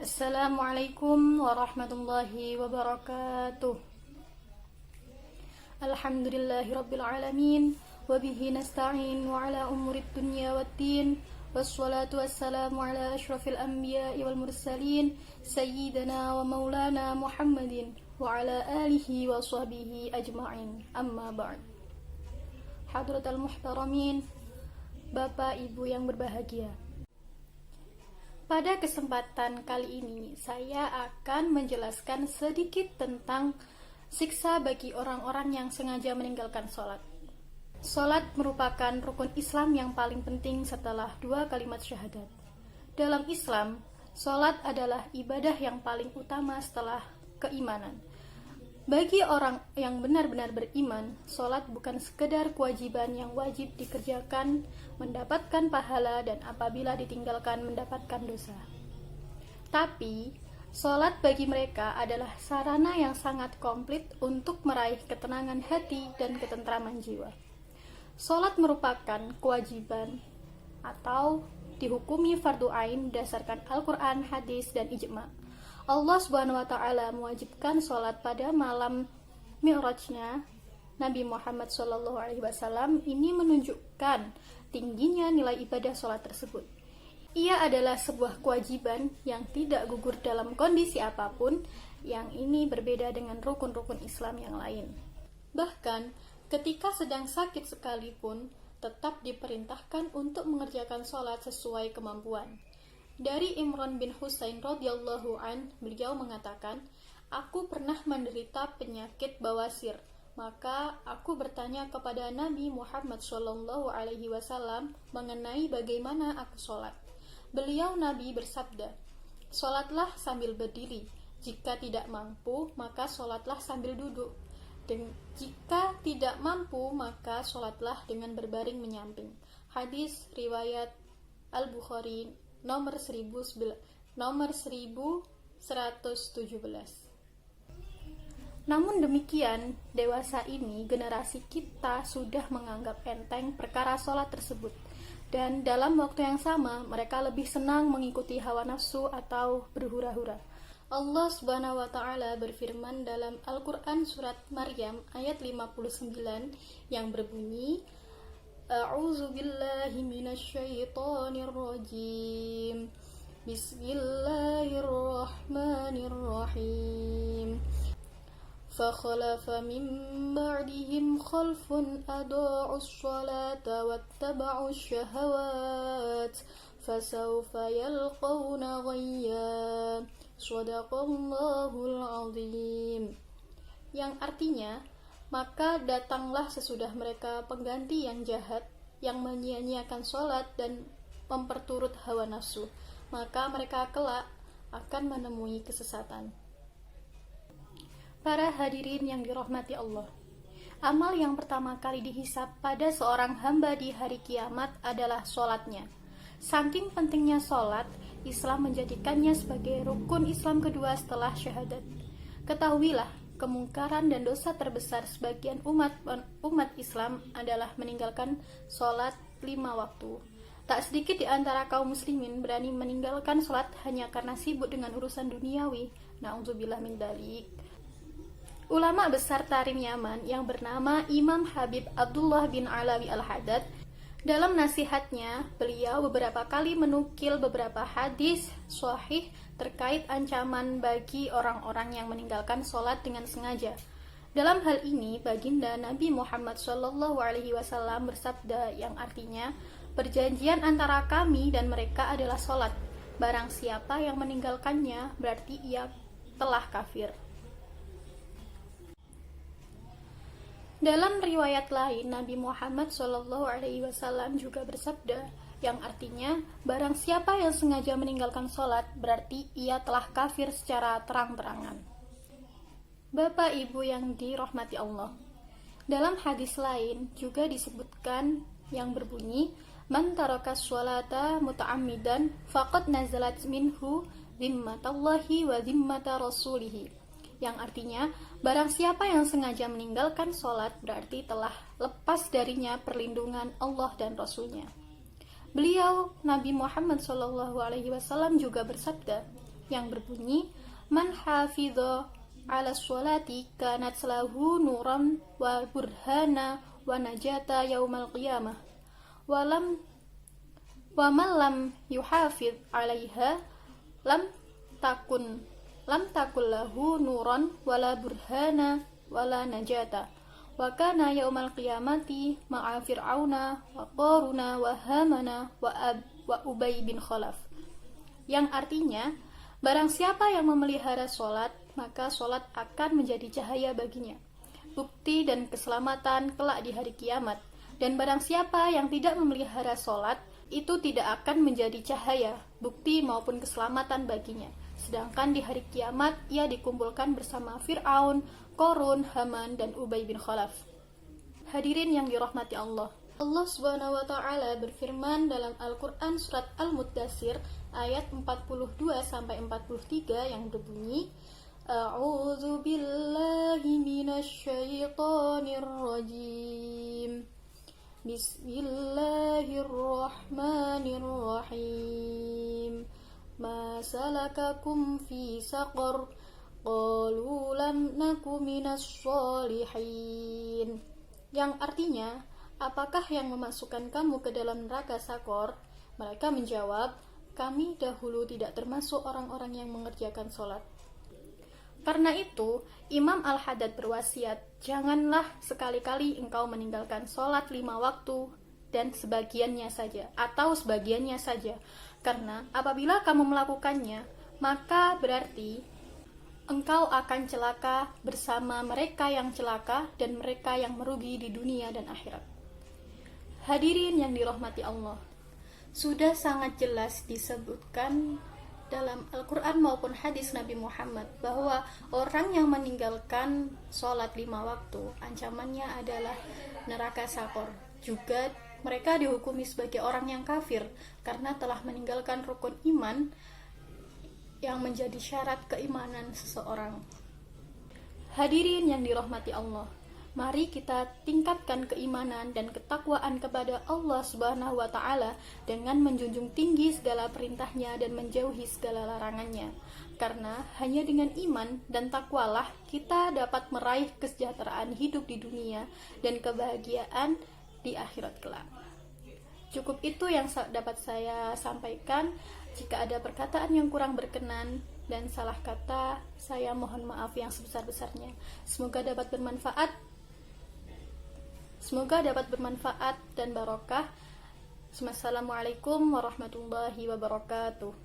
Assalamualaikum warahmatullahi wabarakatuh. Alhamdulillahi rabbil alamin, wabihi nasta'in wa ala umurid dunya waddin, wassalatu wassalamu ala ashrafil anbiya'i wal mursalin, sayyidina wa maulana Muhammadin wa ala alihi wa sahbihi ajma'in. Amma ba'd. Hadratal muhtaramin, Bapak Ibu yang berbahagia, pada kesempatan kali ini saya akan menjelaskan sedikit tentang siksa bagi orang-orang yang sengaja meninggalkan sholat. Sholat merupakan rukun Islam yang paling penting setelah dua kalimat syahadat. Dalam Islam, sholat adalah ibadah yang paling utama setelah keimanan. Bagi orang yang benar-benar beriman, sholat bukan sekedar kewajiban yang wajib dikerjakan, mendapatkan pahala, dan apabila ditinggalkan mendapatkan dosa. Tapi, sholat bagi mereka adalah sarana yang sangat komplit untuk meraih ketenangan hati dan ketentraman jiwa. Sholat merupakan kewajiban atau dihukumi fardu ain berdasarkan Al-Quran, hadis, dan ijma'. Allah Subhanahu wa Ta'ala mewajibkan sholat pada malam Mi'rajnya Nabi Muhammad SAW. Ini menunjukkan tingginya nilai ibadah sholat tersebut. Ia adalah sebuah kewajiban yang tidak gugur dalam kondisi apapun, yang ini berbeda dengan rukun-rukun Islam yang lain. Bahkan ketika sedang sakit sekalipun, tetap diperintahkan untuk mengerjakan sholat sesuai kemampuan. Dari Imran bin Husain radhiyallahu an, beliau mengatakan, "Aku pernah menderita penyakit bawasir, maka aku bertanya kepada Nabi Muhammad SAW mengenai bagaimana aku sholat. Beliau Nabi bersabda, sholatlah sambil berdiri, jika tidak mampu maka sholatlah sambil duduk, dan jika tidak mampu maka sholatlah dengan berbaring menyamping." Hadis riwayat Al-Bukhari nomor 1117. Namun demikian, dewasa ini generasi kita sudah menganggap enteng perkara sholat tersebut, dan dalam waktu yang sama mereka lebih senang mengikuti hawa nafsu atau berhura-hura. Allah Subhanahu wa Ta'ala berfirman dalam Al-Quran surat Maryam ayat 59 yang berbunyi, A'udzu billahi minasyaitonir rajim. Bismillahirrahmanirrahim. Fakhalafa min ba'dihim khalfun adaa'us sholata wattaba'us syahawat fasawfa yalqawna ghayya. Shadaqallahul azim. Yang artinya, maka datanglah sesudah mereka pengganti yang jahat, yang menyia-nyiakan sholat dan memperturut hawa nafsu, maka mereka kelak akan menemui kesesatan. Para hadirin yang dirahmati Allah, amal yang pertama kali dihisab pada seorang hamba di hari kiamat adalah sholatnya. Saking pentingnya sholat, Islam menjadikannya sebagai rukun Islam kedua setelah syahadat. Ketahuilah, kemungkaran dan dosa terbesar sebagian umat Islam adalah meninggalkan sholat 5 waktu. Tak sedikit di antara kaum muslimin berani meninggalkan sholat hanya karena sibuk dengan urusan duniawi. Na'udzubillah min dzalik. Ulama besar Tarim Yaman yang bernama Imam Habib Abdullah bin Alawi Al-Haddad, dalam nasihatnya, beliau beberapa kali menukil beberapa hadis sahih terkait ancaman bagi orang-orang yang meninggalkan sholat dengan sengaja. Dalam hal ini, baginda Nabi Muhammad SAW bersabda yang artinya, perjanjian antara kami dan mereka adalah sholat. Barang siapa yang meninggalkannya, berarti ia telah kafir. Dalam riwayat lain, Nabi Muhammad SAW juga bersabda, yang artinya, barang siapa yang sengaja meninggalkan sholat, berarti ia telah kafir secara terang-terangan. Bapak Ibu yang dirahmati Allah, dalam hadis lain juga disebutkan yang berbunyi, Man tarakas sholata muta'ammidan faqad nazalat minhu zimmatallahi wa zimmata rasulihi. Yang artinya, barang siapa yang sengaja meninggalkan sholat berarti telah lepas darinya perlindungan Allah dan Rasulnya. Beliau, Nabi Muhammad SAW juga bersabda, yang berbunyi, "Man hafidha 'ala sholati kanat lahu nuran wa burhana wa najata yaumal qiyamah. Walam wa man lam yuhafidh 'alaiha lam takun lahu nuran wala burhana wala najata. Wa kana yaumal qiyamati ma'a fir'auna wa qaruna wa hamana wa ubay bin khalaf." Yang artinya, barang siapa yang memelihara sholat, maka sholat akan menjadi cahaya baginya, bukti dan keselamatan kelak di hari kiamat. Dan barang siapa yang tidak memelihara sholat, itu tidak akan menjadi cahaya, bukti maupun keselamatan baginya. Sedangkan di hari kiamat, ia dikumpulkan bersama Fir'aun, Qarun, Haman, dan Ubay bin Khalaf. Hadirin yang dirahmati Allah. Allah Subhanahu wa taala berfirman dalam Al-Qur'an surat Al-Muddatsir ayat 42-43 yang berbunyi, A'udzu billahi minasyaitonir rajim. Bismillahirrahmanirrahim. Ma salakakum fi saqar? Qalu lam naku minas sholihin. Yang artinya, apakah yang memasukkan kamu ke dalam neraka Sakor? Mereka menjawab, kami dahulu tidak termasuk orang-orang yang mengerjakan sholat. Karena itu, Imam Al-Haddad berwasiat, janganlah sekali-kali engkau meninggalkan sholat 5 waktu dan sebagiannya saja, atau sebagiannya saja. Karena apabila kamu melakukannya, maka berarti engkau akan celaka bersama mereka yang celaka dan mereka yang merugi di dunia dan akhirat. Hadirin yang dirahmati Allah, sudah sangat jelas disebutkan dalam Al-Quran maupun hadis Nabi Muhammad bahwa orang yang meninggalkan sholat 5 waktu, ancamannya adalah neraka Sakor. Juga mereka dihukumi sebagai orang yang kafir karena telah meninggalkan rukun iman yang menjadi syarat keimanan seseorang. Hadirin yang dirahmati Allah, mari kita tingkatkan keimanan dan ketakwaan kepada Allah Subhanahu wa taala dengan menjunjung tinggi segala perintahnya dan menjauhi segala larangannya. Karena hanya dengan iman dan takwalah kita dapat meraih kesejahteraan hidup di dunia dan kebahagiaan di akhirat kelak. Cukup itu yang dapat saya sampaikan. Jika ada perkataan yang kurang berkenan dan salah kata, saya mohon maaf yang sebesar-besarnya. Semoga dapat bermanfaat dan barokah. Wassalamualaikum warahmatullahi wabarakatuh.